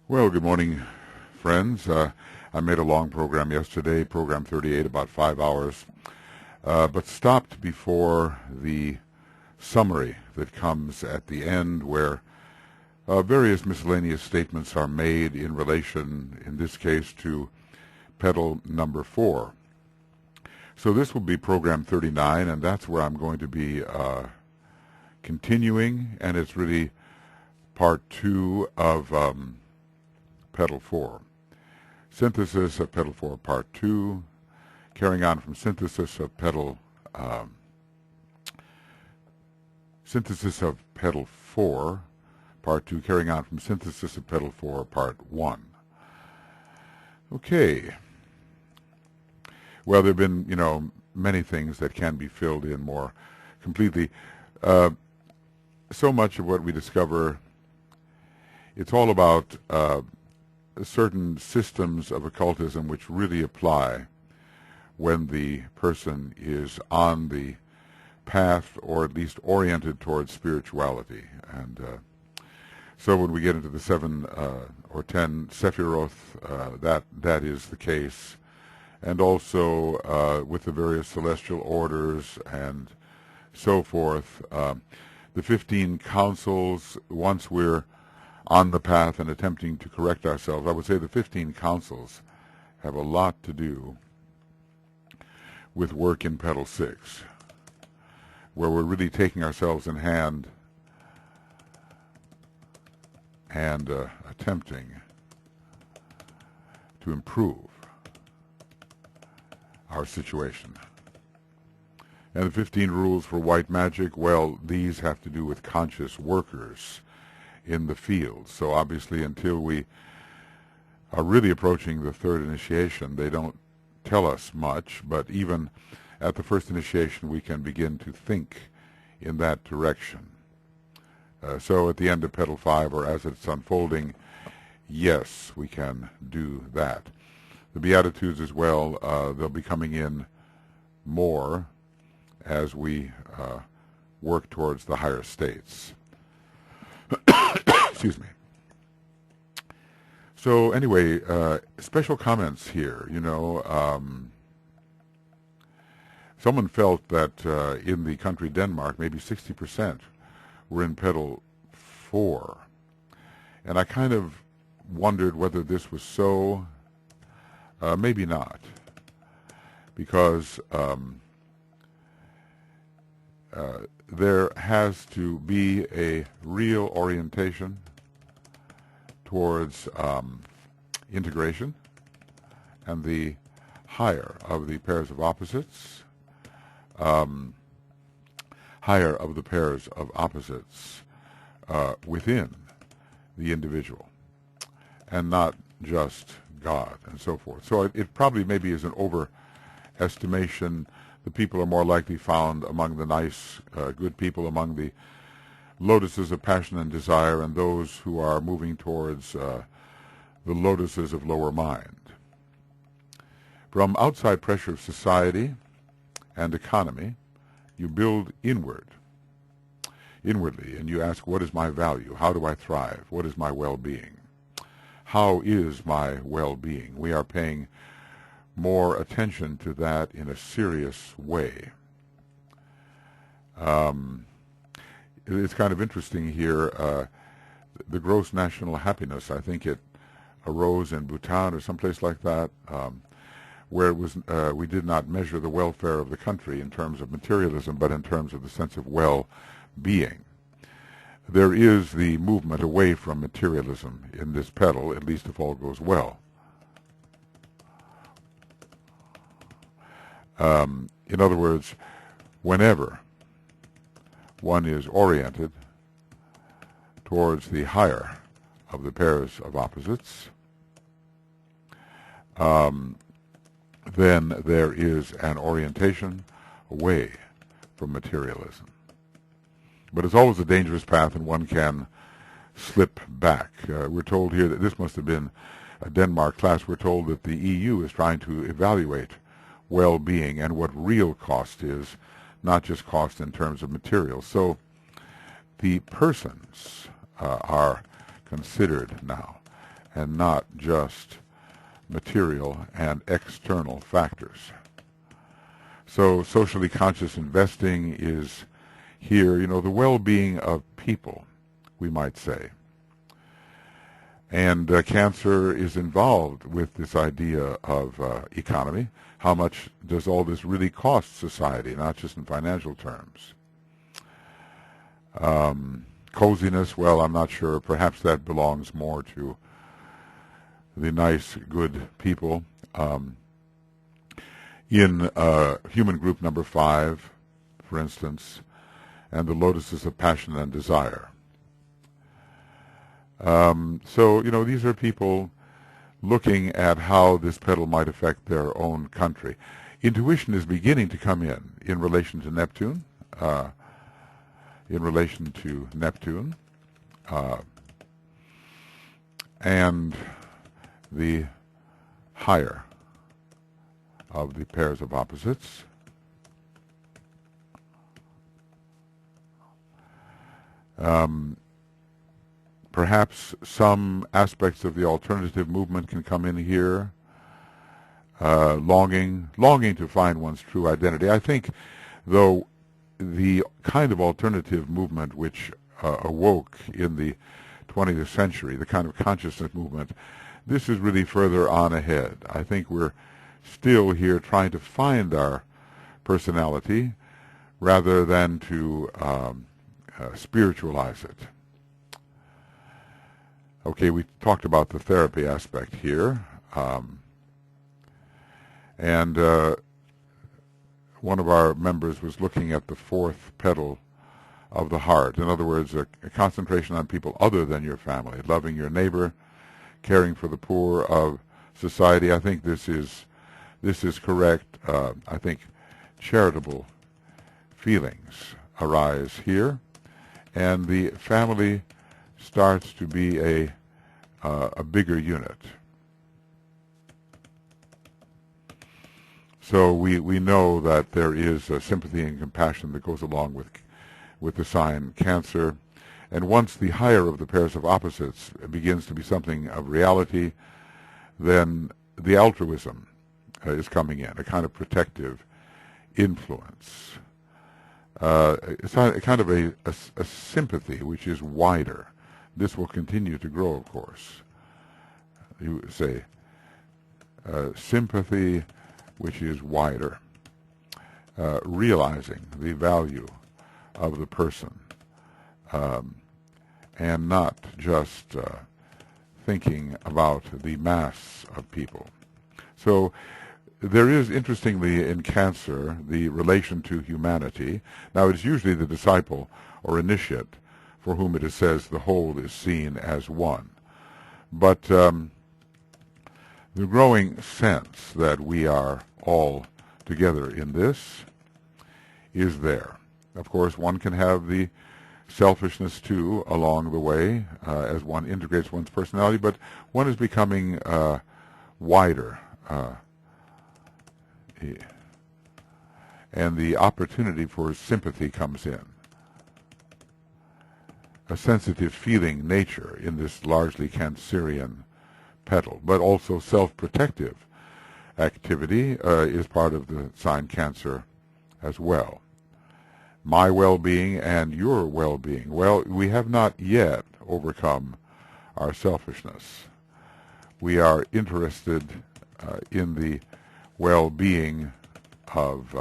Well, good morning, friends. I made a long program yesterday, program 38, about 5 hours, but stopped before the summary that comes at the end where various miscellaneous statements are made in relation, in this case, to petal number 4. So this will be program 39, and that's where I'm going to be continuing, and it's really part 2 of Petal 4. Synthesis of Petal 4, Part 2, carrying on from Synthesis of Petal, Synthesis of Petal 4, Part 2, carrying on from Synthesis of Petal 4, Part 1. Okay. Well, there have been, many things that can be filled in more completely. So much of what we discover, it's all about certain systems of occultism which really apply when the person is on the path or at least oriented towards spirituality. And so when we get into the 7 or 10 Sephiroth, that is the case. And also with the various celestial orders and so forth. The 15 councils, once we're on the path and attempting to correct ourselves, I would say the 15 councils have a lot to do with work in Petal 6, where we're really taking ourselves in hand and attempting to improve our situation. And the 15 rules for white magic, well, these have to do with conscious workers in the field. So obviously until we are really approaching the 3rd initiation, they don't tell us much, but even at the 1st initiation we can begin to think in that direction. So at the end of Petal 5, or as it's unfolding, yes, we can do that. The Beatitudes as well, they'll be coming in more as we work towards the higher states. Excuse me. So anyway, special comments here. Someone felt that in the country Denmark, maybe 60% were in Petal 4. And I kind of wondered whether this was so. Maybe not. Because there has to be a real orientation towards integration and the higher of the pairs of opposites, within the individual, and not just God and so forth. So it probably maybe is an overestimation. The people are more likely found among the nice, good people, among the lotuses of passion and desire, and those who are moving towards the lotuses of lower mind. From outside pressure of society and economy, you build inwardly, and you ask, what is my value? How do I thrive? What is my well-being? How is my well-being? We are paying more attention to that in a serious way. It's kind of interesting here, the gross national happiness, I think it arose in Bhutan or someplace like that, where it was, we did not measure the welfare of the country in terms of materialism, but in terms of the sense of well-being. There is the movement away from materialism in this petal, at least if all goes well. In other words, whenever one is oriented towards the higher of the pairs of opposites, then there is an orientation away from materialism. But it's always a dangerous path, and one can slip back. We're told here that this must have been a Denmark class. We're told that the EU is trying to evaluate well-being and what real cost is, not just cost in terms of material. So the persons are considered now, and not just material and external factors. So socially conscious investing is here, the well-being of people, we might say. And Cancer is involved with this idea of economy. How much does all this really cost society, not just in financial terms? Coziness, well, I'm not sure. Perhaps that belongs more to the nice, good people. In human group number 5, for instance, and the Lotuses of Passion and Desire. So, these are people looking at how this petal might affect their own country. Intuition is beginning to come in relation to Neptune, and the higher of the pairs of opposites. Perhaps some aspects of the alternative movement can come in here, longing to find one's true identity. I think, though, the kind of alternative movement which awoke in the 20th century, the kind of consciousness movement, this is really further on ahead. I think we're still here trying to find our personality rather than to spiritualize it. Okay, we talked about the therapy aspect here. And one of our members was looking at the 4th petal of the heart. In other words, a concentration on people other than your family, loving your neighbor, caring for the poor of society. I think this is correct. I think charitable feelings arise here, and the family starts to be a bigger unit. So we know that there is a sympathy and compassion that goes along with the sign Cancer. And once the higher of the pairs of opposites begins to be something of reality, then the altruism is coming in, a kind of protective influence. It's a kind of a sympathy which is wider. This will continue to grow, of course. You say sympathy which is wider, realizing the value of the person, and not just thinking about the mass of people. So there is, interestingly, in Cancer, the relation to humanity. Now, it's usually the disciple or initiate for whom it is says the whole is seen as one. But the growing sense that we are all together in this is there. Of course, one can have the selfishness, too, along the way as one integrates one's personality, but one is becoming wider. And the opportunity for sympathy comes in. A sensitive feeling nature in this largely Cancerian petal, but also self-protective activity is part of the sign Cancer as well. My well-being and your well-being. Well, we have not yet overcome our selfishness. We are interested in the well-being of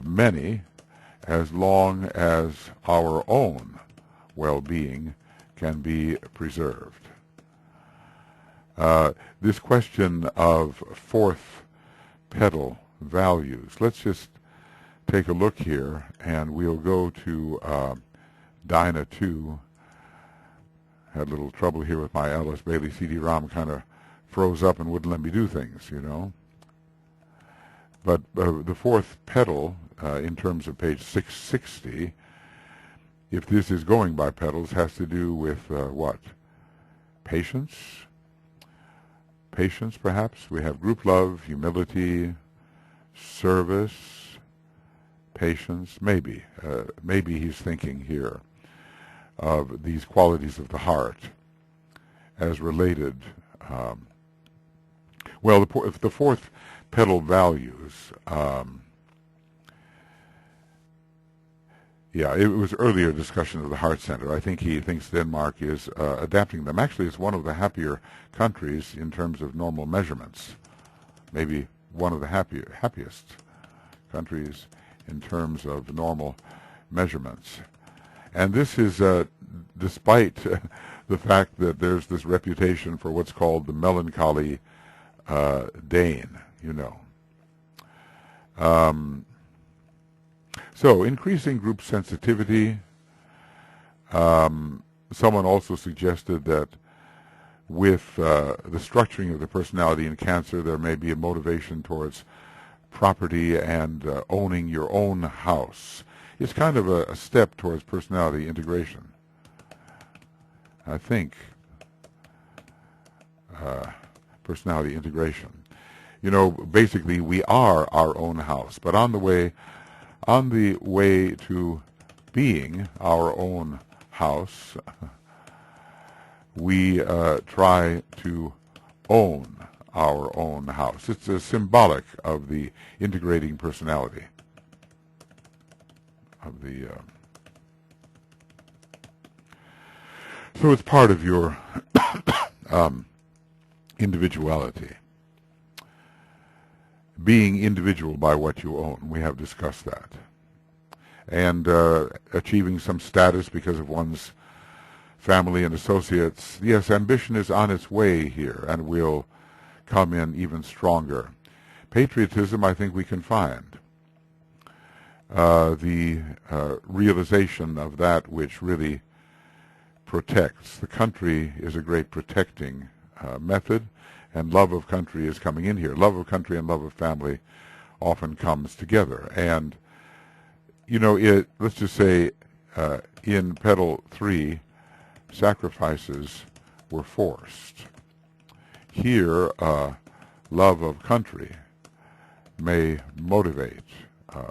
many, as long as our own well-being can be preserved. This question of 4th petal values, let's just take a look here, and we'll go to Dinah 2. Had a little trouble here with my Alice Bailey CD-ROM, kind of froze up and wouldn't let me do things, But the 4th petal, in terms of page 660, if this is going by petals, has to do with what? Patience? Patience, perhaps. We have group love, humility, service, patience. Maybe he's thinking here of these qualities of the heart as related. Well, the fourth petal values. Yeah, it was earlier discussion of the heart center. I think he thinks Denmark is adapting them. Actually, it's one of the happier countries in terms of normal measurements. Maybe one of the happiest countries in terms of normal measurements. And this is despite the fact that there's this reputation for what's called the melancholy Dane, you know. So increasing group sensitivity. Someone also suggested that with the structuring of the personality in Cancer, there may be a motivation towards property and owning your own house. It's kind of a step towards personality integration, I think. Personality integration. You know, basically we are our own house, but on the way to being our own house, we try to own our own house. It's a symbolic of the integrating personality of the. So it's part of your individuality. Being individual by what you own. We have discussed that. And achieving some status because of one's family and associates. Yes, ambition is on its way here and will come in even stronger. Patriotism, I think we can find. The realization of that which really protects. The country is a great protecting method, and love of country is coming in here. Love of country and love of family often comes together. And, you know, let's just say in Petal 3, sacrifices were forced. Here, love of country may motivate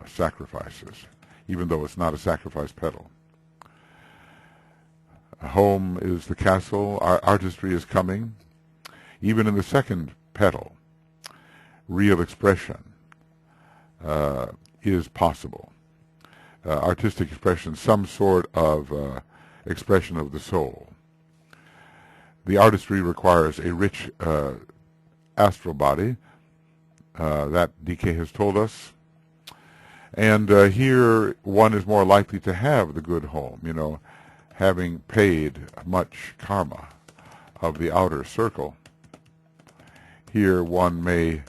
sacrifices, even though it's not a sacrifice petal. Home is the castle. Artistry is coming. Even in the second petal, real expression is possible. Artistic expression, some sort of expression of the soul. The artistry requires a rich astral body, that DK has told us. And here one is more likely to have the good home, you know, having paid much karma of the outer circle. Here one may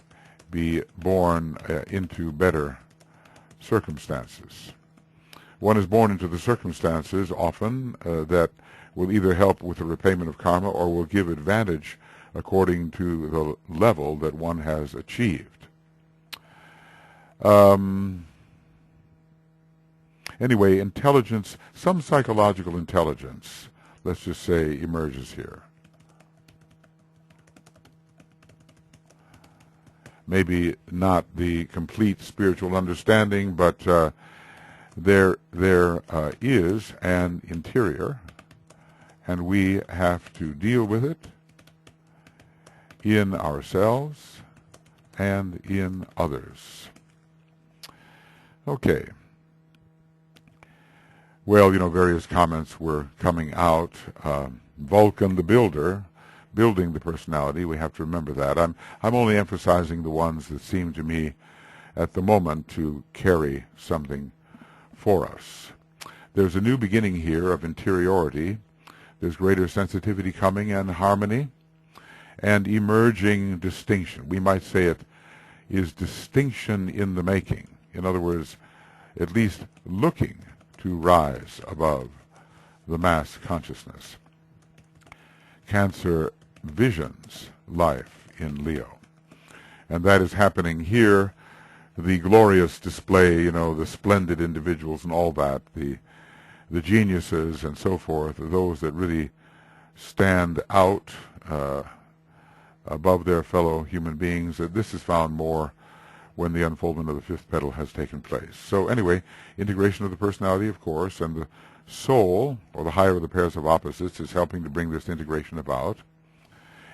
be born into better circumstances. One is born into the circumstances often that will either help with the repayment of karma or will give advantage according to the level that one has achieved. Anyway, intelligence, some psychological intelligence, let's just say, emerges here. Maybe not the complete spiritual understanding, but there is an interior, and we have to deal with it in ourselves and in others. Okay. Well, you know, various comments were coming out. Vulcan the builder, building the personality, we have to remember that. I'm only emphasizing the ones that seem to me at the moment to carry something for us. There's a new beginning here of interiority. There's greater sensitivity coming and harmony and emerging distinction. We might say it is distinction in the making. In other words, at least looking to rise above the mass consciousness. Cancer visions life in Leo. And that is happening here. The glorious display, you know, the splendid individuals and all that, the geniuses and so forth, those that really stand out above their fellow human beings. This is found more when the unfoldment of the fifth petal has taken place. So anyway, integration of the personality, of course, and the soul, or the higher of the pairs of opposites, is helping to bring this integration about.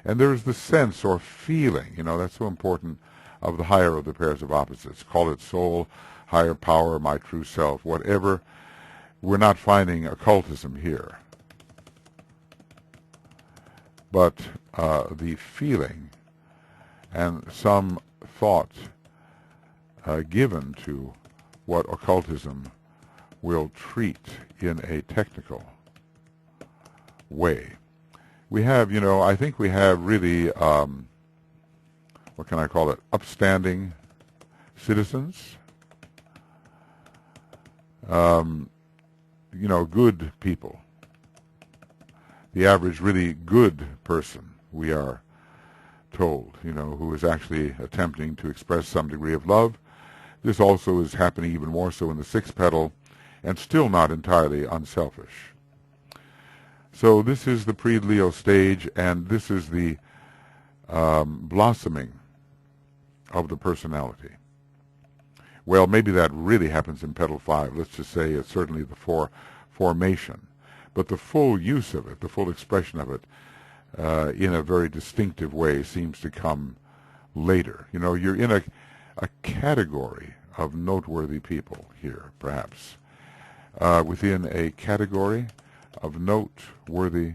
And there is the sense or feeling, that's so important, of the higher of the pairs of opposites. Call it soul, higher power, my true self, whatever. We're not finding occultism here. But the feeling and some thought given to what occultism will treat in a technical way. We have, I think we have really, what can I call it, upstanding citizens, good people. The average really good person, we are told, who is actually attempting to express some degree of love. This also is happening even more so in the sixth petal, and still not entirely unselfish. So this is the pre-Leo stage, and this is the blossoming of the personality. Well, maybe that really happens in petal 5. Let's just say it's certainly the formation. But the full use of it, the full expression of it, in a very distinctive way seems to come later. You're in a category of noteworthy people here, perhaps. Within a category of noteworthy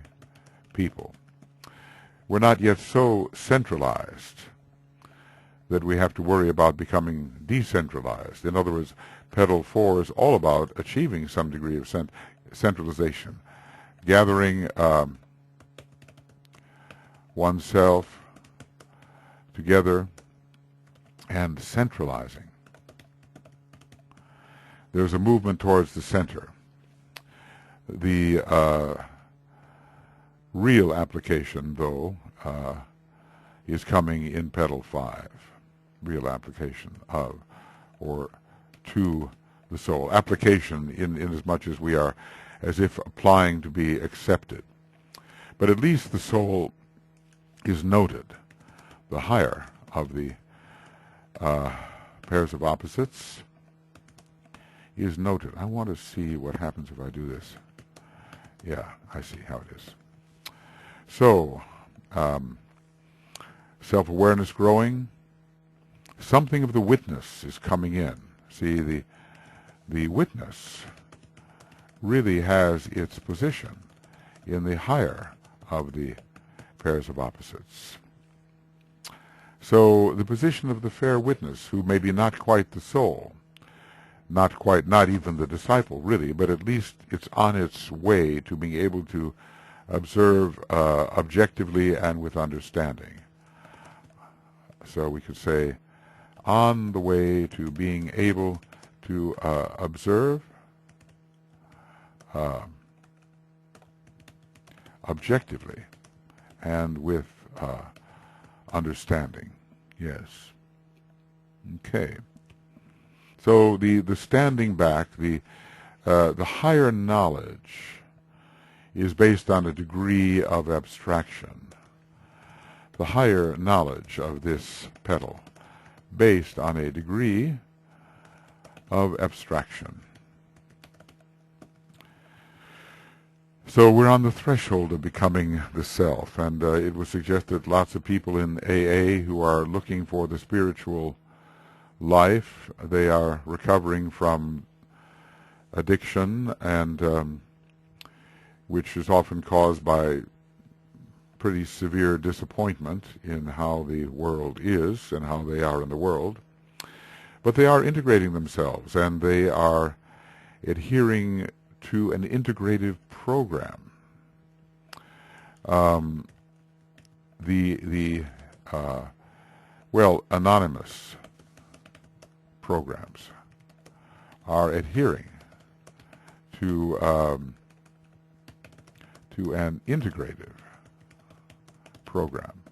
people. We're not yet so centralized that we have to worry about becoming decentralized. In other words, petal 4 is all about achieving some degree of centralization, gathering oneself together and centralizing. There's a movement towards the center. The real application, though, is coming in petal 5. Real application of or to the soul. Application in as much as we are as if applying to be accepted. But at least the soul is noted. The higher of the pairs of opposites is noted. I want to see what happens if I do this. Yeah, I see how it is. So, self-awareness growing. Something of the witness is coming in. See, the witness really has its position in the higher of the pairs of opposites. So the position of the fair witness, who may be not quite the soul, not even the disciple, really, but at least it's on its way to being able to observe objectively and with understanding. So we could say, on the way to being able to observe objectively and with understanding. Yes. Okay. So the standing back, the higher knowledge is based on a degree of abstraction. The higher knowledge of this petal based on a degree of abstraction. So we're on the threshold of becoming the self, and it was suggested lots of people in AA who are looking for the spiritual life, they are recovering from addiction, and which is often caused by pretty severe disappointment in how the world is and how they are in the world. But they are integrating themselves, and they are adhering to an integrative program. Anonymous programs are adhering to an integrative program,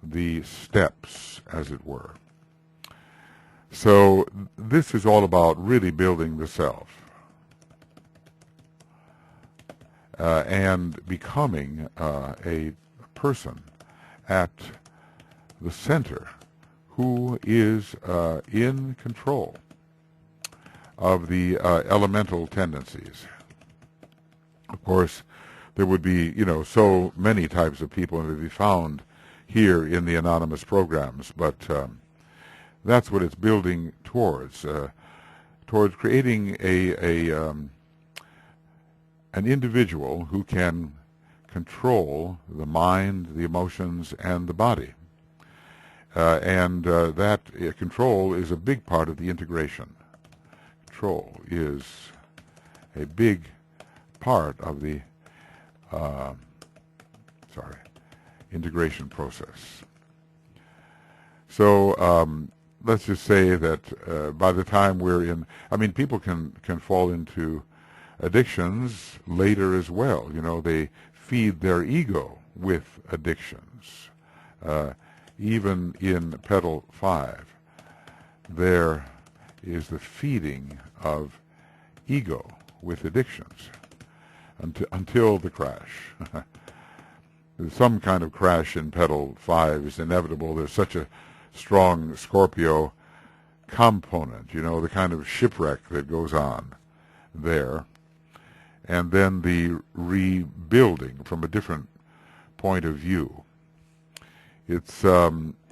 the steps, as it were. So this is all about really building the self and becoming a person at the center who is in control of the elemental tendencies. Of course, there would be, so many types of people to be found here in the anonymous programs. But that's what it's building towards creating an individual who can control the mind, the emotions, and the body. That control is a big part of the integration. Control is a big part of the integration process. So let's just say that by the time we're in, people can fall into addictions later as well. They feed their ego with addictions. Even in Petal 5, there is the feeding of ego with addictions until the crash. Some kind of crash in Petal 5 is inevitable. There's such a strong Scorpio component, the kind of shipwreck that goes on there. And then the rebuilding from a different point of view. It's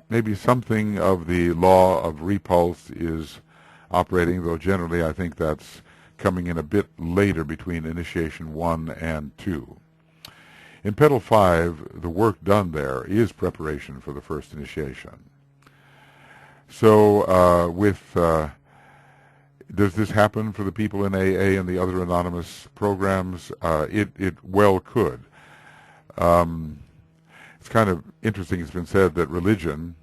maybe something of the law of repulse is operating, though generally I think that's coming in a bit later between initiation 1 and 2. In Petal 5, the work done there is preparation for the first initiation. So does this happen for the people in AA and the other anonymous programs? It well could. It's kind of interesting, it's been said that religion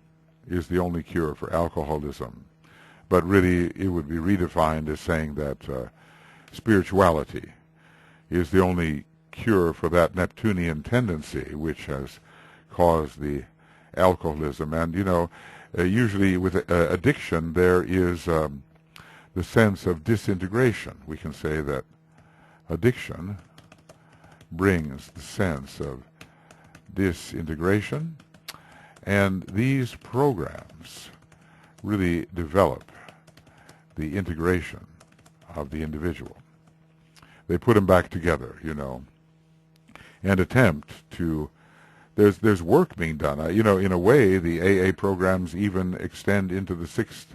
is the only cure for alcoholism. But really, it would be redefined as saying that spirituality is the only cure for that Neptunian tendency which has caused the alcoholism. And, usually with addiction, there is the sense of disintegration. We can say that addiction brings the sense of disintegration, and these programs really develop the integration of the individual. They put them back together, and attempt to. There's work being done. In a way, the AA programs even extend into the 6th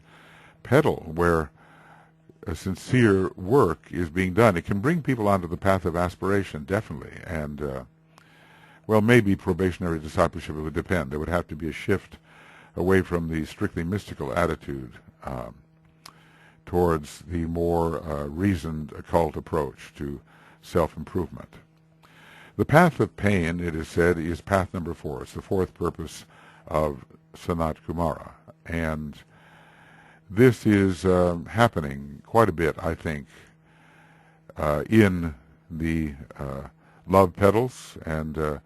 petal, where a sincere work is being done. It can bring people onto the path of aspiration, definitely, and maybe probationary discipleship, it would depend. There would have to be a shift away from the strictly mystical attitude towards the more reasoned occult approach to self-improvement. The path of pain, it is said, is path number 4. It's the 4th purpose of Sanat Kumara. And this is happening quite a bit, I think, in the love petals, and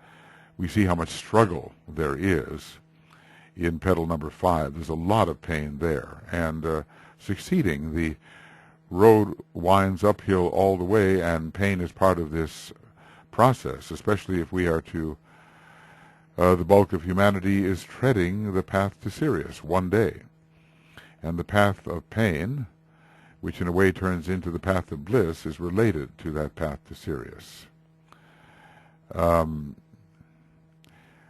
we see how much struggle there is in petal number 5. There's a lot of pain there, and succeeding, the road winds uphill all the way, and pain is part of this process, especially if we are to, the bulk of humanity is treading the path to Sirius one day. And the path of pain, which in a way turns into the path of bliss, is related to that path to Sirius.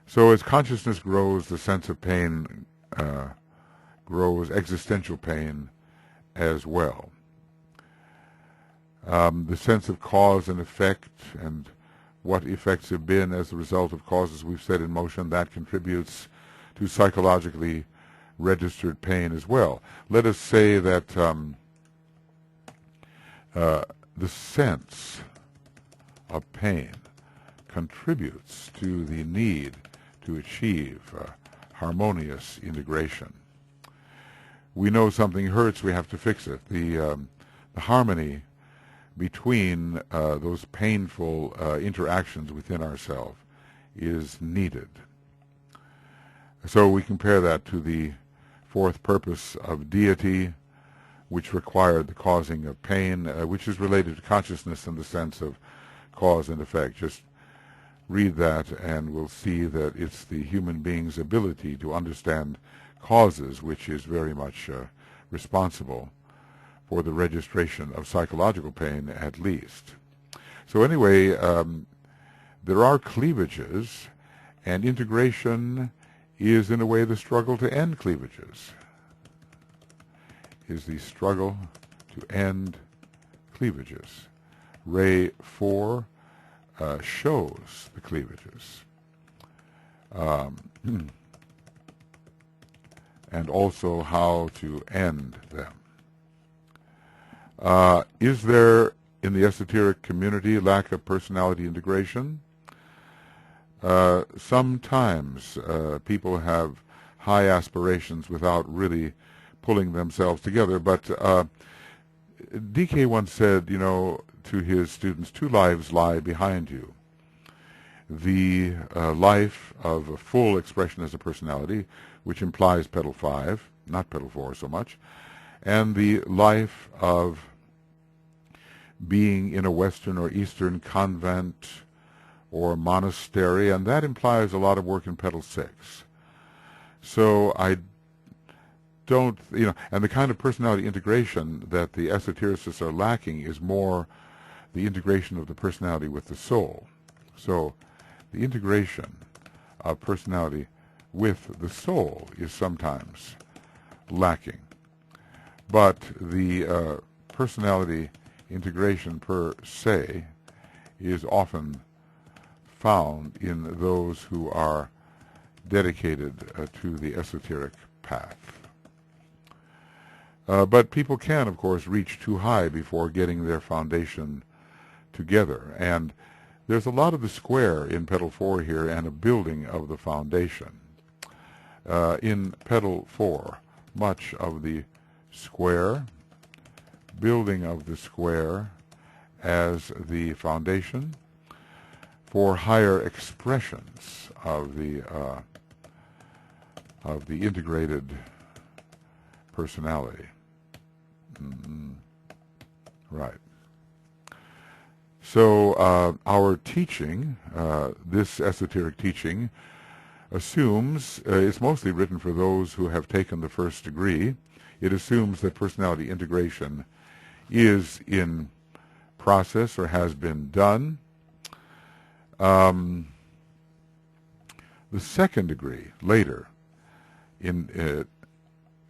So as consciousness grows, the sense of pain grows, existential pain as well. The sense of cause and effect, and what effects have been as a result of causes we've set in motion, that contributes to psychologically registered pain as well. Let us say that the sense of pain contributes to the need to achieve harmonious integration. We know something hurts, we have to fix it. The harmony between those painful interactions within ourselves is needed. So we compare that to the 4th purpose of deity, which required the causing of pain, which is related to consciousness in the sense of cause and effect. Just read that and we'll see that it's the human being's ability to understand causes which is very much responsible for the registration of psychological pain, at least. So anyway, there are cleavages, and integration is in a way the struggle to end cleavages, is the struggle to end cleavages. Ray 4 shows the cleavages, and also how to end them. Is there in the esoteric community lack of personality integration? Sometimes people have high aspirations without really pulling themselves together, but DK once said, to his students, 2 lives lie behind you. The life of a full expression as a personality, which implies Petal 5, not Petal 4 so much, and the life of being in a Western or Eastern convent or monastery, and that implies a lot of work in Petal 6. So I don't, and the kind of personality integration that the esotericists are lacking is more the integration of the personality with the soul. So the integration of personality with the soul is sometimes lacking. But the personality integration per se is often found in those who are dedicated to the esoteric path. But people can, of course, reach too high before getting their foundation together. And there's a lot of the square in Petal 4 here and a building of the foundation. In Petal 4, much of the square, building of the square as the foundation for higher expressions of the integrated personality. Right. So our teaching, this esoteric teaching, assumes, it's mostly written for those who have taken the first degree. It assumes that personality integration is in process or has been done. The second degree, later,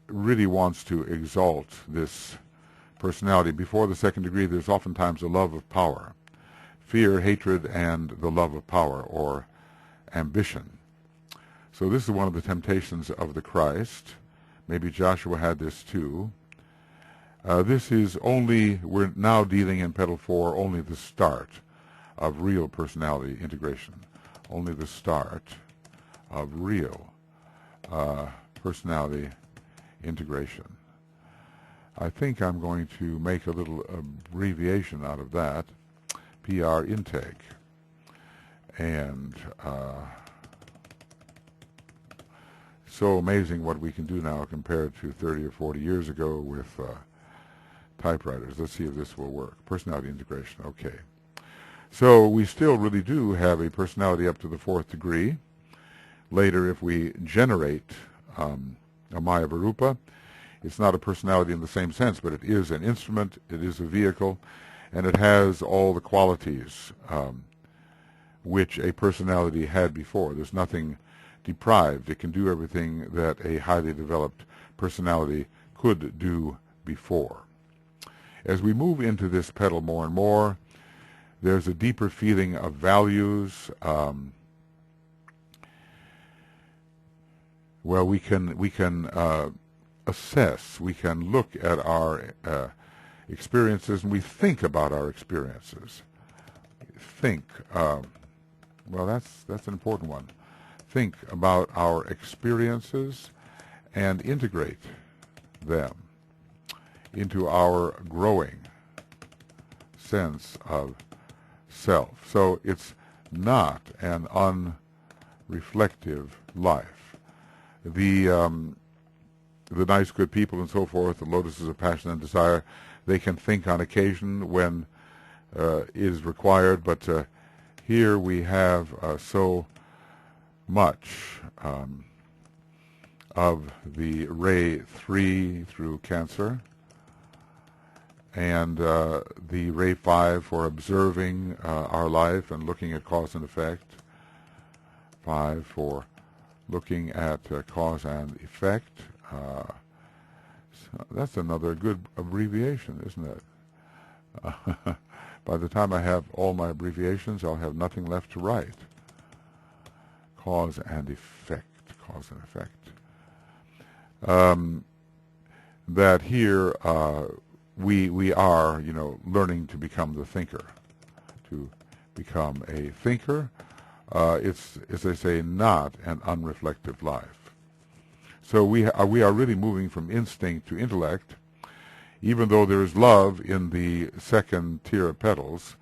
really wants to exalt this personality. Before the second degree, there's oftentimes a love of power, fear, hatred, and the love of power, or ambition. So this is one of the temptations of the Christ. Maybe Joshua had this too. This is only, we're now dealing in Petal 4, only the start of real personality integration. Only the start of real personality integration. I think I'm going to make a little abbreviation out of that, PR intake. And so amazing what we can do now compared to 30 or 40 years ago with typewriters. Let's see if this will work. Personality integration, okay. So we still really do have a personality up to the 4th degree. Later, if we generate a Maya Varupa, it's not a personality in the same sense, but it is an instrument, it is a vehicle, and it has all the qualities which a personality had before. There's nothing deprived. It can do everything that a highly developed personality could do before. As we move into this petal more and more, there's a deeper feeling of values. Well, we can assess, we can look at our experiences, and we think about our experiences. Think, well, that's an important one. Think about our experiences and integrate them into our growing sense of self. So it's not an unreflective life. The nice, good people and so forth, the lotuses of passion and desire, they can think on occasion when is required, but here we have so much of the ray 3 through Cancer, and the ray 5 for observing our life and looking at cause and effect. 5 for looking at cause and effect. So that's another good abbreviation, isn't it? By the time I have all my abbreviations, I'll have nothing left to write. Cause and effect. Cause and effect. That here we are, learning to become the thinker. To become a thinker, it's, as they say, not an unreflective life. So we are really moving from instinct to intellect. Even though there is love in the second tier of petals,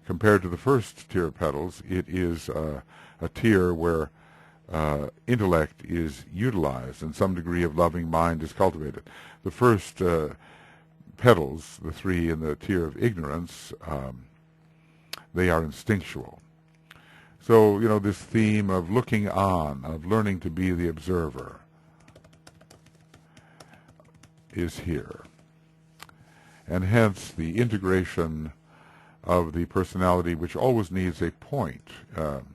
compared to the first tier of petals, it is a tier where intellect is utilized and some degree of loving mind is cultivated. The first petals, the 3 in the tier of ignorance, they are instinctual. So, this theme of looking on, of learning to be the observer, is here. And hence the integration of the personality, which always needs a point, of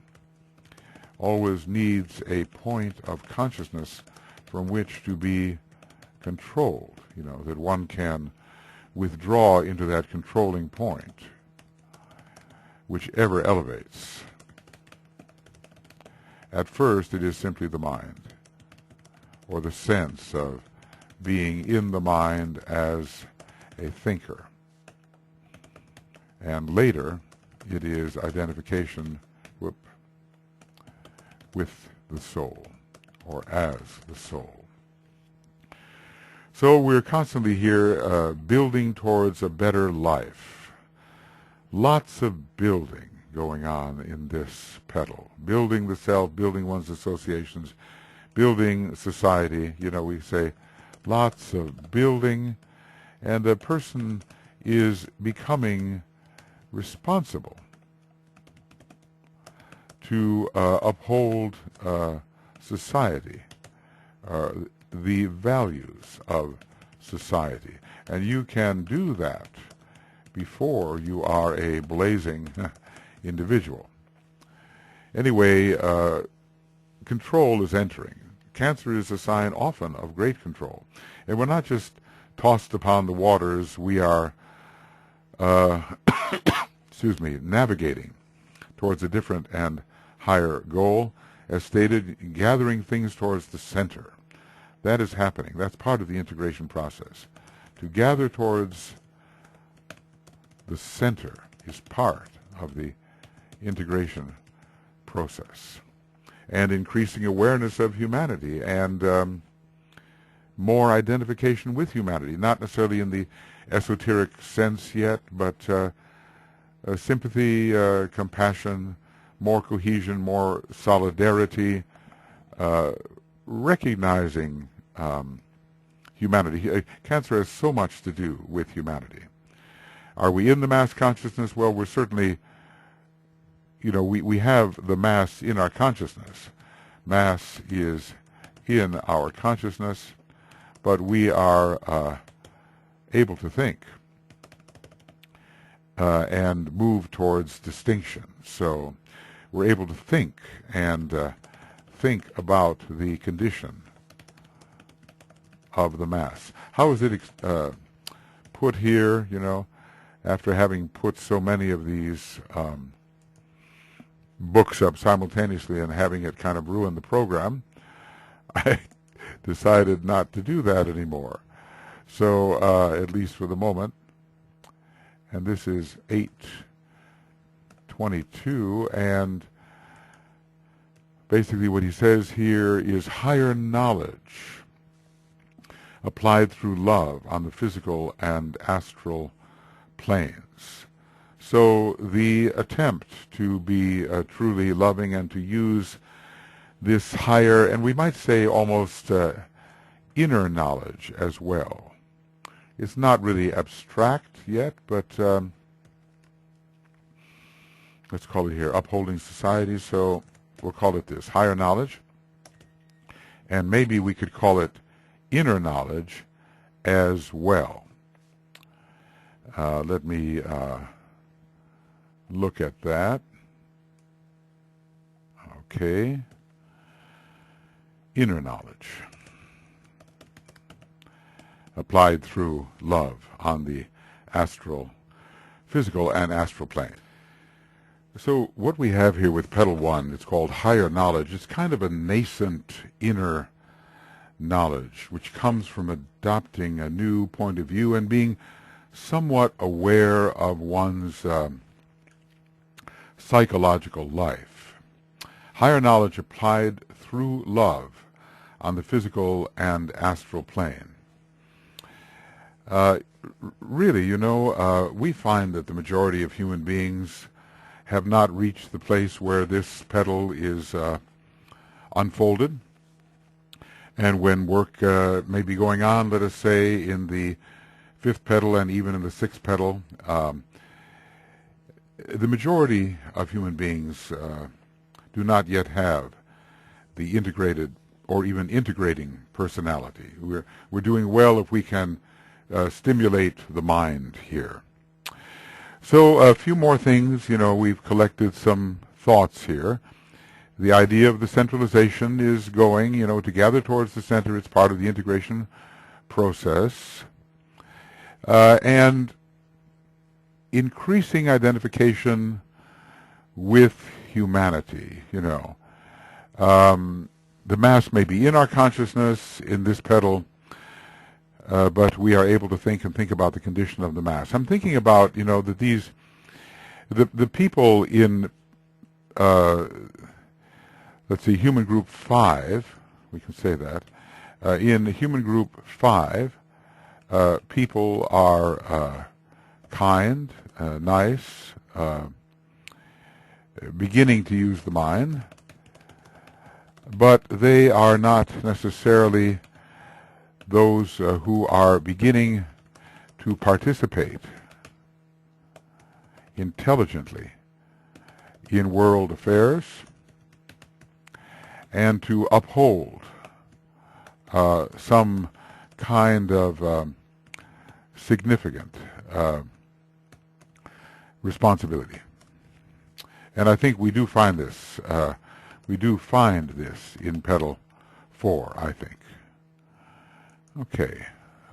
consciousness from which to be controlled, that one can withdraw into that controlling point, whichever elevates. At first it is simply the mind, or the sense of being in the mind as a thinker. And later, it is identification with the soul, or as the soul. So we're constantly here building towards a better life. Lots of building going on in this petal. Building the self, building one's associations, building society. We say lots of building. And a person is becoming responsible to uphold society, the values of society. And you can do that before you are a blazing individual. Anyway, control is entering. Cancer is a sign often of great control. And we're not just tossed upon the waters, we are, navigating towards a different and higher goal. As stated, gathering things towards the center. That is happening. That's part of the integration process. To gather towards the center is part of the integration process. And increasing awareness of humanity and more identification with humanity, not necessarily in the esoteric sense yet, but sympathy, compassion, more cohesion, more solidarity, recognizing humanity. Cancer has so much to do with humanity. Are we in the mass consciousness? Well, we're certainly, we have the mass in our consciousness. Mass is in our consciousness, but we are able to think and move towards distinction. So we're able to think and think about the condition of the mass. How is it put here, after having put so many of these books up simultaneously and having it kind of ruin the program, I decided not to do that anymore. So, at least for the moment, and this is 822, and basically what he says here is higher knowledge applied through love on the physical and astral planes. So the attempt to be truly loving and to use this higher, and we might say almost inner knowledge as well. It's not really abstract yet, but let's call it here upholding society, so we'll call it this, higher knowledge. And maybe we could call it inner knowledge as well. Let me look at that. Okay. Inner knowledge applied through love on the astral, physical and astral plane. So what we have here with Petal 1, it's called higher knowledge. It's kind of a nascent inner knowledge, which comes from adopting a new point of view and being somewhat aware of one's psychological life. Higher knowledge applied through love on the physical and astral plane. Really, we find that the majority of human beings have not reached the place where this petal is unfolded. And when work may be going on, let us say, in the fifth petal and even in the sixth petal, the majority of human beings do not yet have the integrated or even integrating personality. We're doing well if we can stimulate the mind here. So a few more things, we've collected some thoughts here. The idea of the centralization is going, to gather towards the center. It's part of the integration process. And increasing identification with humanity, the mass may be in our consciousness in this petal, but we are able to think about the condition of the mass. I'm thinking about, that the people in, let's see, human group 5, we can say that. In human group 5, people are kind, nice, beginning to use the mind, but they are not necessarily those who are beginning to participate intelligently in world affairs and to uphold some kind of significant responsibility. And I think we do find this. We do find this in petal 4, I think. Okay,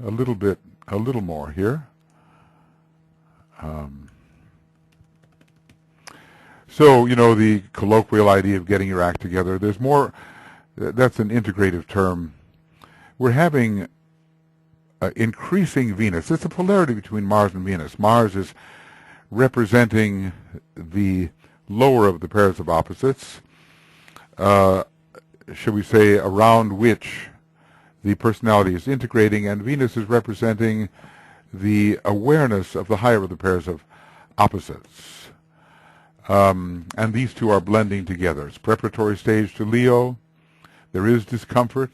a little more here. So, the colloquial idea of getting your act together, there's more, that's an integrative term. We're having increasing Venus. It's a polarity between Mars and Venus. Mars is representing the lower of the pairs of opposites, should we say, around which the personality is integrating, and Venus is representing the awareness of the higher of the pairs of opposites. And these two are blending together. It's preparatory stage to Leo. There is discomfort.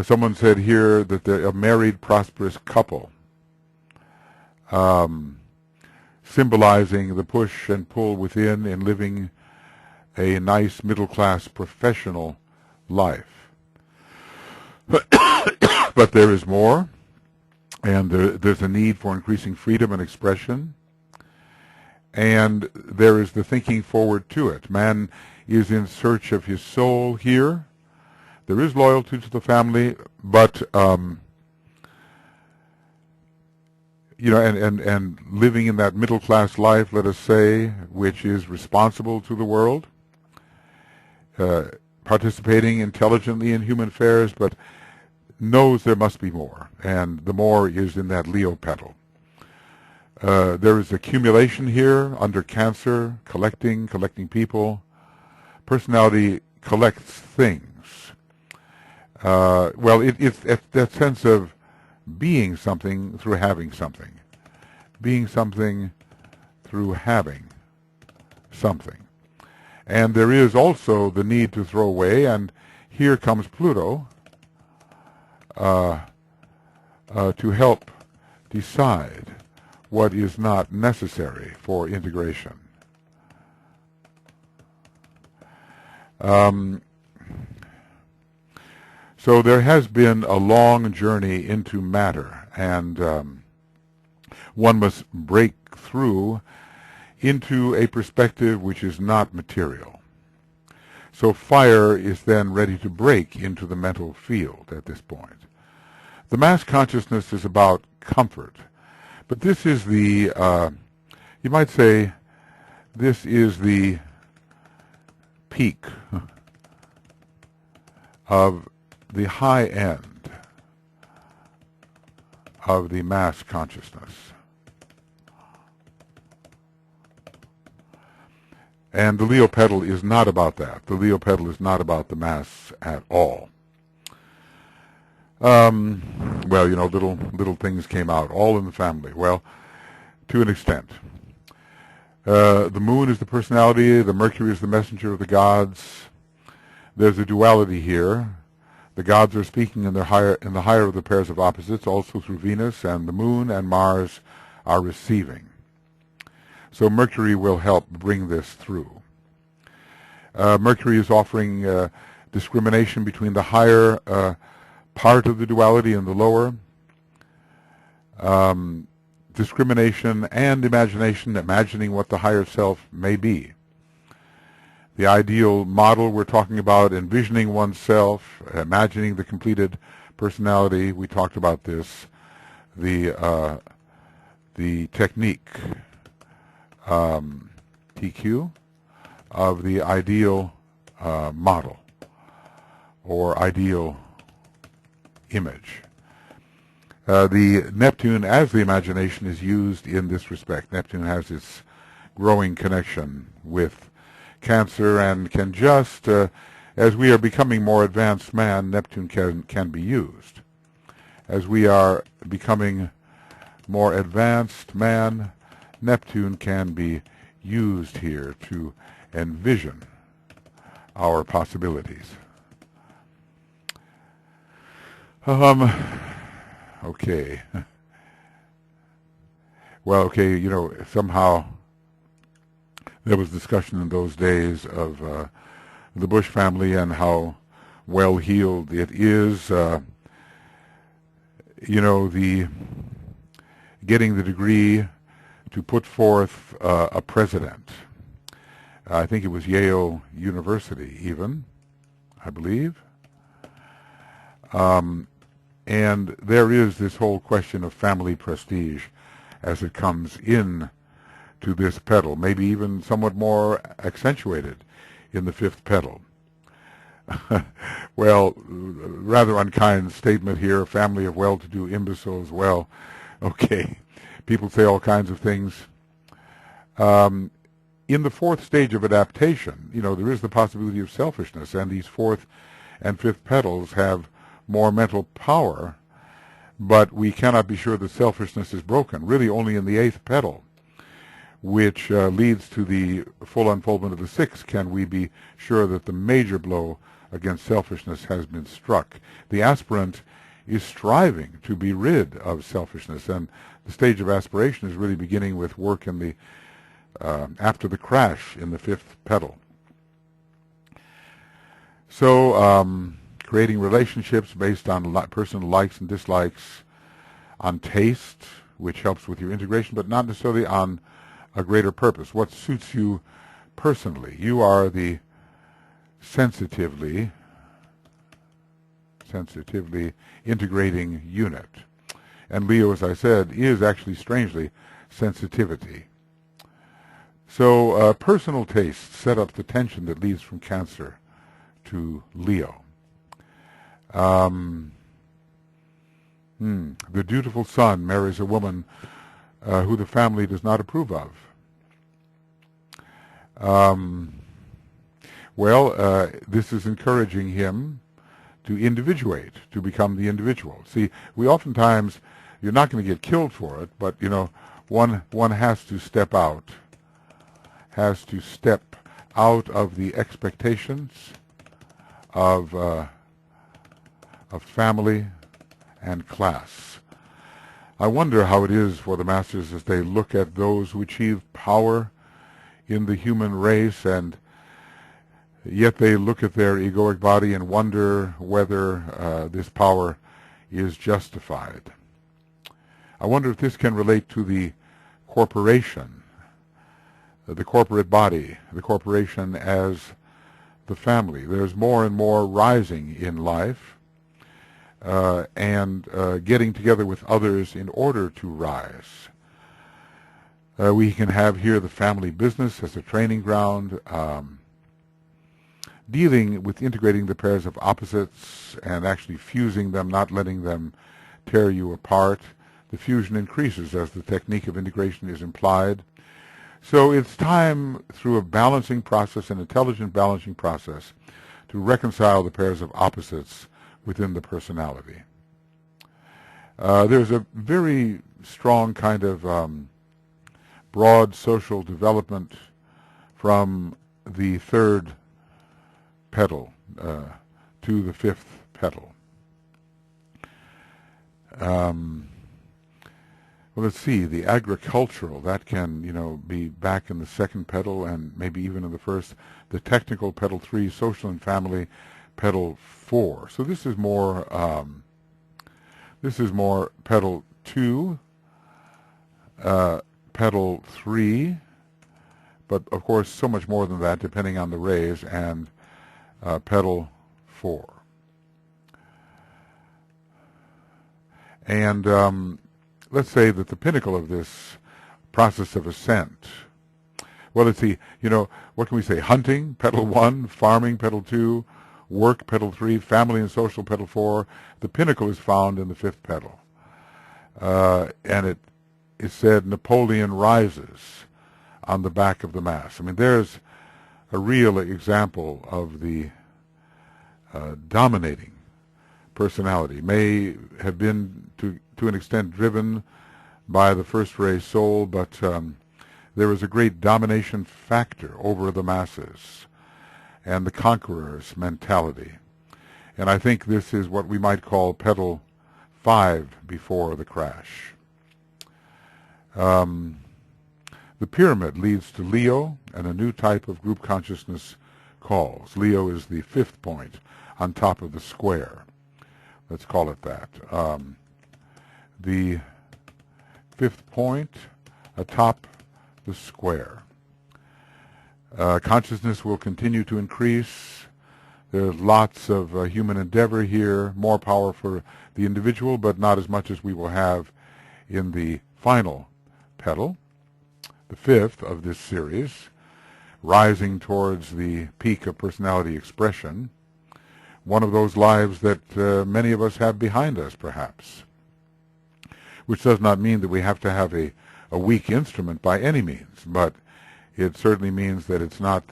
Someone said here that they're a married, prosperous couple, symbolizing the push and pull within in living a nice middle-class professional life. But there is more, and there's a need for increasing freedom and expression, and there is the thinking forward to it. Man is in search of his soul here. There is loyalty to the family, but and living in that middle class life, let us say, which is responsible to the world, participating intelligently in human affairs, but knows there must be more, and the more is in that Leo petal. There is accumulation here under Cancer, collecting people. Personality collects things. It's that sense of being something through having something. Being something through having something. And there is also the need to throw away, and here comes Pluto to help decide what is not necessary for integration. So there has been a long journey into matter, and one must break through into a perspective which is not material. So fire is then ready to break into the mental field at this point. The mass consciousness is about comfort, but this is the, you might say, this is the peak of the high end of the mass consciousness. And the Leo petal is not about that. The Leo petal is not about the mass at all. Well, you know, little things came out, all in the family. Well, to an extent. The moon is the personality, the Mercury is the messenger of the gods. There's a duality here. The gods are speaking in the higher of the pairs of opposites, also through Venus, and the moon and Mars are receiving. So Mercury will help bring this through. Mercury is offering discrimination between the higher part of the duality and the lower. Discrimination and imagination, imagining what the higher self may be. The ideal model we're talking about, envisioning oneself, imagining the completed personality. We talked about this. The technique, TQ, of the ideal model or ideal image. The Neptune as the imagination is used in this respect. Neptune has its growing connection with Cancer and can just, as we are becoming more advanced man, Neptune can be used. As we are becoming more advanced man, Neptune can be used here to envision our possibilities. Okay. Well, okay, you know, somehow there was discussion in those days of the Bush family and how well-heeled it is. You know, getting the degree to put forth a president. I think it was Yale University even, I believe. And there is this whole question of family prestige as it comes in to this petal, maybe even somewhat more accentuated in the fifth petal. Well, rather unkind statement here, a family of well-to-do imbeciles. Well, okay, people say all kinds of things. In the fourth stage of adaptation, you know, there is the possibility of selfishness, and these fourth and fifth petals have more mental power, but we cannot be sure that selfishness is broken. Really only in the eighth petal, which leads to the full unfoldment of the sixth, can we be sure that the major blow against selfishness has been struck. The aspirant is striving to be rid of selfishness, and the stage of aspiration is really beginning with work in the after the crash in the fifth petal. So creating relationships based on personal likes and dislikes, on taste, which helps with your integration, but not necessarily on a greater purpose. What suits you personally? You are the sensitively integrating unit. And Leo, as I said, is actually strangely sensitivity. So personal taste set up the tension that leads from Cancer to Leo. The dutiful son marries a woman who the family does not approve of. This is encouraging him to individuate, to become the individual. See, we oftentimes, you're not going to get killed for it, but, you know, one has to step out, of the expectations of family and class. I wonder how it is for the masters as they look at those who achieve power in the human race, and yet they look at their egoic body and wonder whether this power is justified. I wonder if this can relate to the corporation, the corporate body, the corporation as the family. There's more and more rising in life and getting together with others in order to rise. We can have here the family business as a training ground, dealing with integrating the pairs of opposites and actually fusing them, not letting them tear you apart. The fusion increases as the technique of integration is implied. So it's time, through a balancing process, an intelligent balancing process, to reconcile the pairs of opposites within the personality. There's a very strong kind of broad social development from the third petal to the fifth petal. Well, let's see, the agricultural, that can, be back in the second petal and maybe even in the first. The technical, petal 3, social and family, petal 4. So this is more petal 2, petal 3, but of course so much more than that depending on the rays, and petal 4. And let's say that the pinnacle of this process of ascent, well, let's see, what can we say? Hunting, petal 1, farming, petal 2, work, petal 3, family and social, petal 4. The pinnacle is found in the fifth petal. And it is said Napoleon rises on the back of the mass. I mean, there's a real example of the dominating personality. May have been to an extent driven by the first ray soul, but there was a great domination factor over the masses and the conqueror's mentality. And I think this is what we might call petal 5 before the crash. The pyramid leads to Leo, and a new type of group consciousness calls. Leo is the fifth point on top of the square. Let's call it that. The fifth point atop the square. Consciousness will continue to increase. There's lots of human endeavor here, more power for the individual, but not as much as we will have in the final petal, the fifth of this series, rising towards the peak of personality expression, one of those lives that many of us have behind us, perhaps, which does not mean that we have to have a weak instrument by any means, but it certainly means that it's no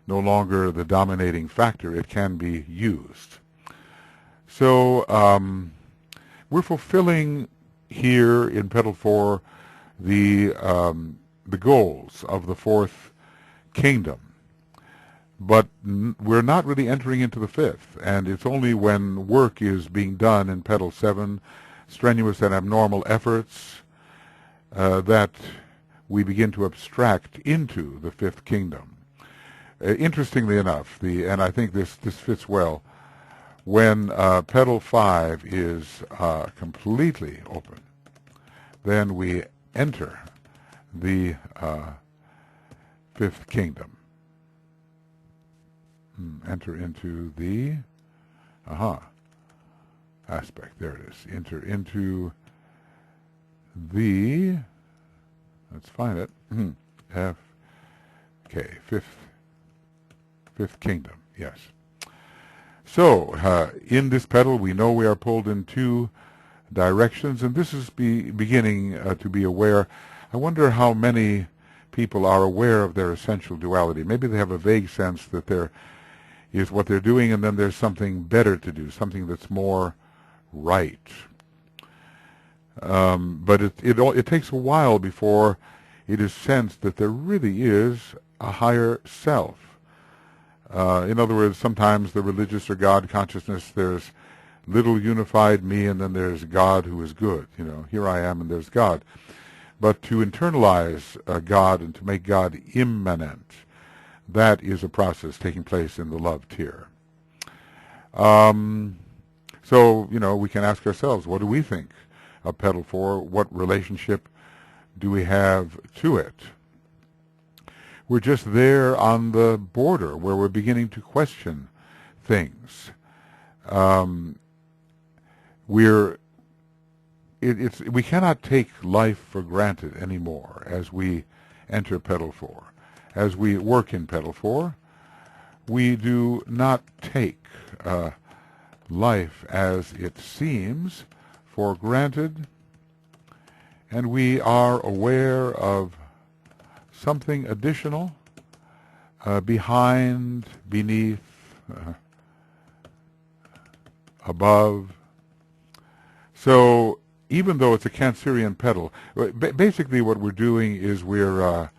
longer the dominating factor. It can be used. So we're fulfilling here in petal 4 the goals of the fourth kingdom, but we're not really entering into the fifth, and it's only when work is being done in petal 7, strenuous and abnormal efforts, that we begin to abstract into the fifth kingdom. Interestingly enough, and I think this fits well, when petal 5 is completely open, then we enter the fifth kingdom. Enter into the aspect. There it is. Enter into the, let's find it. Fifth kingdom. Yes. So in this petal, we know we are pulled in two directions, and this is beginning to be aware. I wonder how many people are aware of their essential duality. Maybe they have a vague sense that there is what they're doing, and then there's something better to do, something that's more right. But it takes a while before it is sensed that there really is a higher self. In other words, sometimes the religious or God consciousness, there's little unified me, and then there's God who is good. Here I am, and there's God. But to internalize God and to make God immanent, that is a process taking place in the love tier. So, we can ask ourselves, what do we think of Petal 4? What relationship do we have to it? We're just there on the border where we're beginning to question things. We cannot take life for granted anymore as we enter Petal 4. As we work in Petal 4, we do not take life as it seems for granted, and we are aware of something additional behind, beneath, above. So even though it's a Cancerian petal, basically what we're doing is we're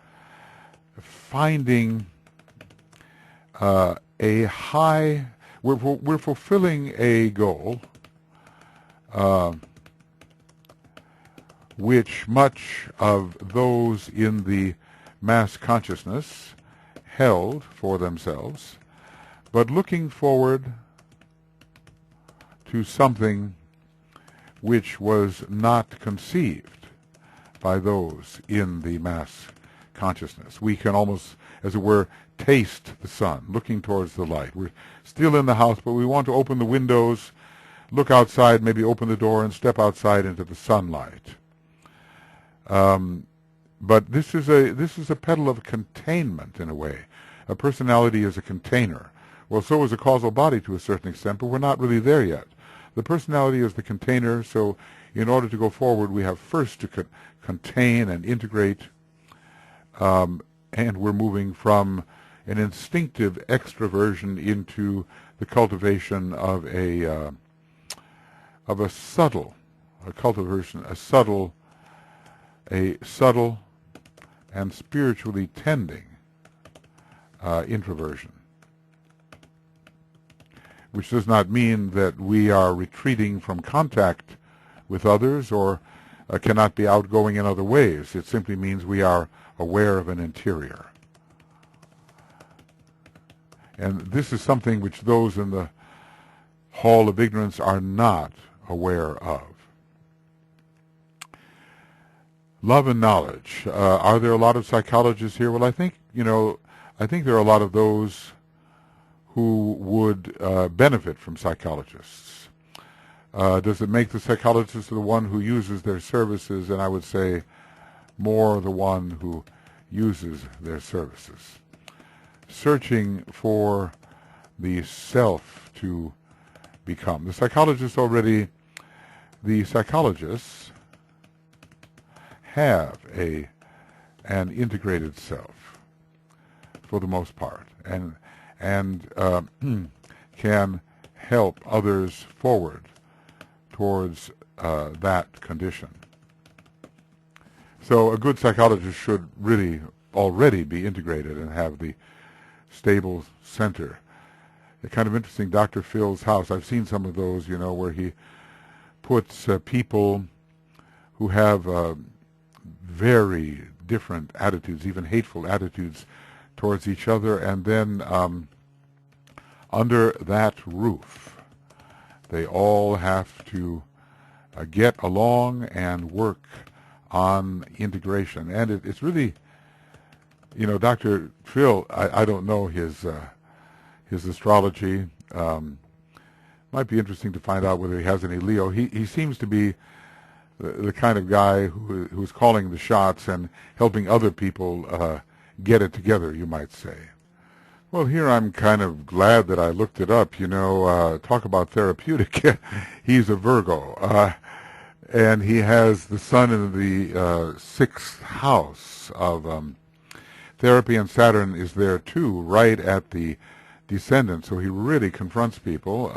finding a high, we're fulfilling a goal which much of those in the mass consciousness held for themselves, but looking forward to something which was not conceived by those in the mass consciousness. We can almost, as it were, taste the sun, looking towards the light. We're still in the house, but we want to open the windows, look outside, maybe open the door and step outside into the sunlight. But this is a petal of containment in a way. A personality is a container. Well, so is a causal body to a certain extent, but we're not really there yet. The personality is the container, so in order to go forward, we have first to contain and integrate, and we're moving from an instinctive extroversion into the cultivation of a subtle and spiritually tending introversion, which does not mean that we are retreating from contact with others or cannot be outgoing in other ways. It simply means we are aware of an interior. And this is something which those in the Hall of Ignorance are not aware of. Love and knowledge. Are there a lot of psychologists here? Well, I think there are a lot of those who would benefit from psychologists. Does it make the psychologist the one who uses their services? And I would say more the one who uses their services. Searching for the self to become. The psychologists have an integrated self for the most part, and can help others forward towards that condition. So a good psychologist should really already be integrated and have the stable center. It's kind of interesting, Dr. Phil's house, I've seen some of those, where he puts people who have very different attitudes, even hateful attitudes towards each other, and then under that roof they all have to get along and work on integration. And it's really, Dr. Phil, I don't know his astrology. Might be interesting to find out whether he has any Leo. He seems to be the kind of guy who's calling the shots and helping other people get it together, you might say. Well, here I'm kind of glad that I looked it up. Talk about therapeutic. He's a Virgo, and he has the sun in the sixth house of therapy, and Saturn is there too, right at the descendant. So he really confronts people,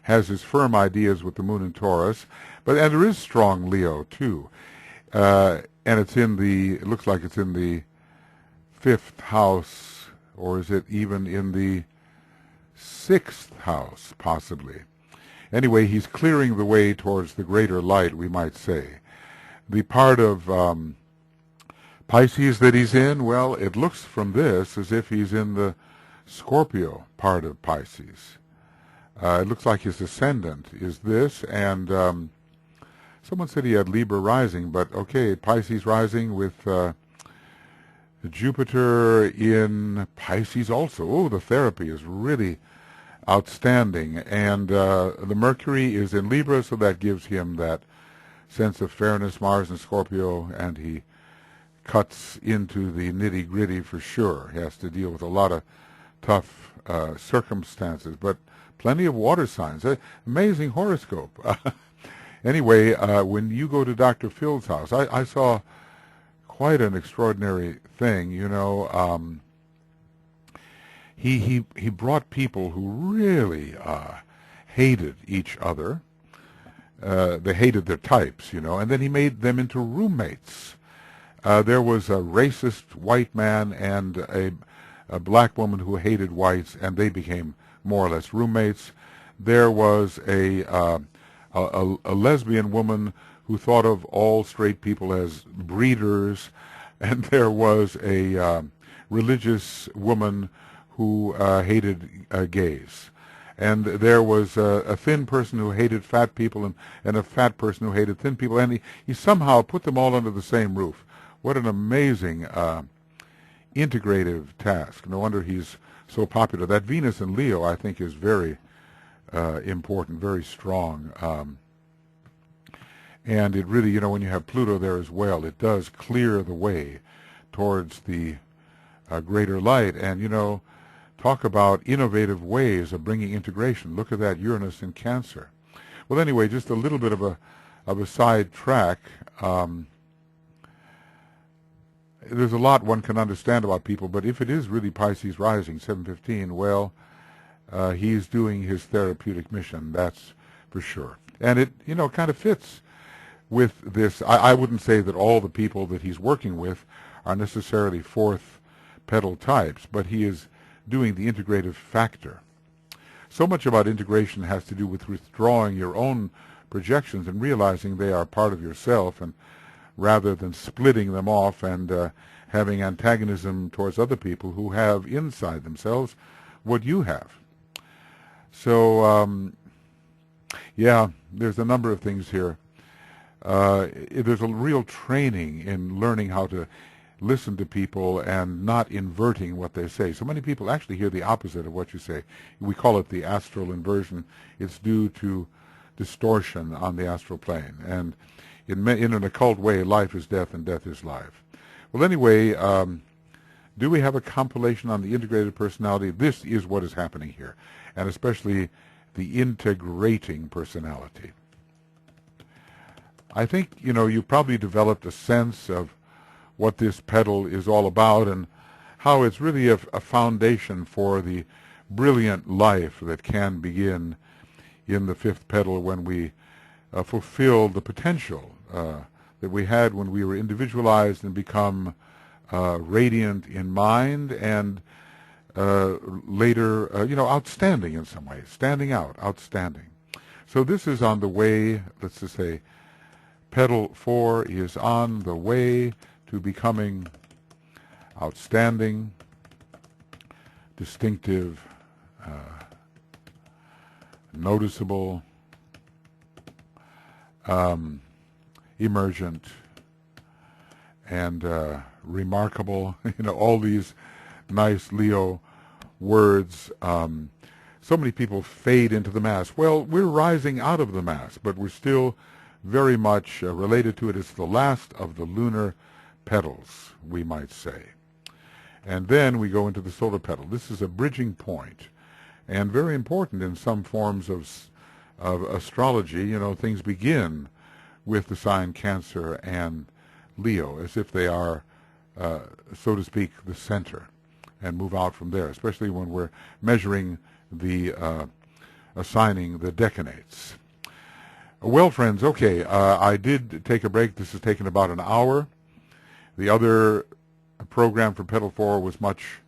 has his firm ideas with the moon in Taurus, and there is strong Leo too, and it looks like it's in the fifth house, or is it even in the sixth house, possibly. Anyway, he's clearing the way towards the greater light, we might say. The part of Pisces that he's in, well, it looks from this as if he's in the Scorpio part of Pisces. It looks like his ascendant is this, and Someone said he had Libra rising, but okay, Pisces rising with Jupiter in Pisces also. Oh, the therapy is really outstanding. And the Mercury is in Libra, so that gives him that sense of fairness. Mars in Scorpio, and he cuts into the nitty-gritty for sure. He has to deal with a lot of tough circumstances, but plenty of water signs. Amazing horoscope. Anyway, when you go to Dr. Phil's house, I saw quite an extraordinary thing. You know, he brought people who really hated each other. They hated their types, you know, and then he made them into roommates. There was a racist white man and a black woman who hated whites, and they became more or less roommates. There was a lesbian woman who thought of all straight people as breeders, and there was a religious woman who hated gays. And there was a thin person who hated fat people, and a fat person who hated thin people, and he somehow put them all under the same roof. What an amazing integrative task. No wonder he's so popular. That Venus in Leo, I think, is very important, very strong. And it really, you know, when you have Pluto there as well, it does clear the way towards the greater light. And, you know, talk about innovative ways of bringing integration. Look at that Uranus in Cancer. Well, anyway, just a little bit of a side track. There's a lot one can understand about people, but if it is really Pisces rising, 715, well, he's doing his therapeutic mission, that's for sure. And it, you know, kind of fits with this. I wouldn't say that all the people that he's working with are necessarily fourth petal types, but he is doing the integrative factor. So much about integration has to do with withdrawing your own projections and realizing they are part of yourself, and rather than splitting them off and having antagonism towards other people who have inside themselves what you have. So, yeah, there's a number of things here. There's a real training in learning how to listen to people and not inverting what they say. So many people actually hear the opposite of what you say. We call it the astral inversion. It's due to distortion on the astral plane. And in an occult way, life is death and death is life. Well, anyway, do we have a compilation on the integrated personality? This is what is happening here, and especially the integrating personality. I think, you know, you probably developed a sense of what this petal is all about and how it's really a foundation for the brilliant life that can begin in the fifth petal when we fulfill the potential that we had when we were individualized and become radiant in mind and later, you know, outstanding in some ways, standing out, outstanding. So this is on the way, let's just say, petal 4 is on the way to becoming outstanding, distinctive, noticeable, emergent, and remarkable. You know, all these nice Leo words. So many people fade into the mass. Well, we're rising out of the mass, but we're still very much related to it. It's the last of the lunar petals, we might say. And then we go into the solar petal. This is a bridging point, and very important in some forms of astrology. You know, things begin with the sign Cancer and Leo, as if they are, so to speak, the center, and move out from there, especially when we're measuring the assigning the decanates. Well, friends, okay, I did take a break. This has taken about an hour. The other program for Petal 4 was much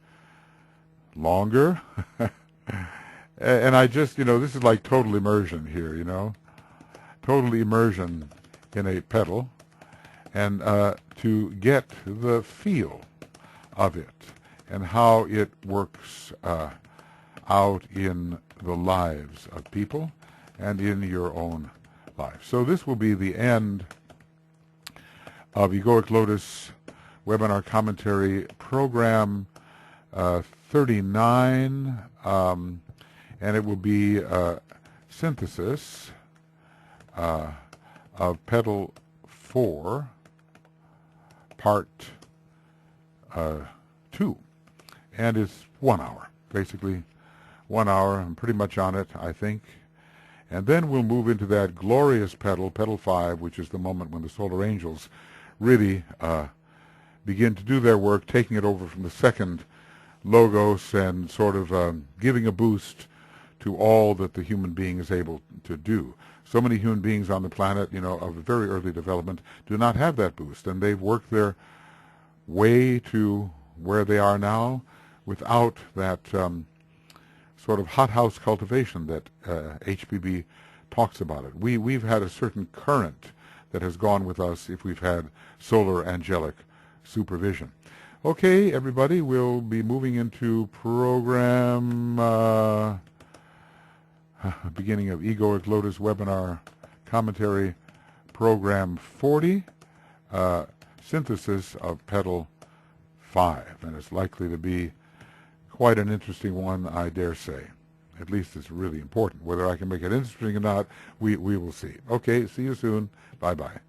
longer. And I just, you know, this is like total immersion here, you know. Total immersion in a petal. And to get the feel of it and how it works out in the lives of people and in your own life. So this will be the end of Egoic Lotus webinar commentary program 39, and it will be synthesis of Petal 4, part 2, and it's 1 hour, basically 1 hour. I'm pretty much on it, I think. And then we'll move into that glorious petal, Petal 5, which is the moment when the solar angels really begin to do their work, taking it over from the second logos and sort of giving a boost to all that the human being is able to do. So many human beings on the planet, you know, of very early development, do not have that boost, and they've worked their way to where they are now without that sort of hothouse cultivation that HPB talks about it. We've had a certain current that has gone with us if we've had solar angelic supervision. Okay, everybody, we'll be moving into program beginning of Egoic Lotus webinar commentary program 40, synthesis of Petal 5, and it's likely to be quite an interesting one, I dare say. At least it's really important. Whether I can make it interesting or not, we will see. Okay, see you soon. Bye-bye.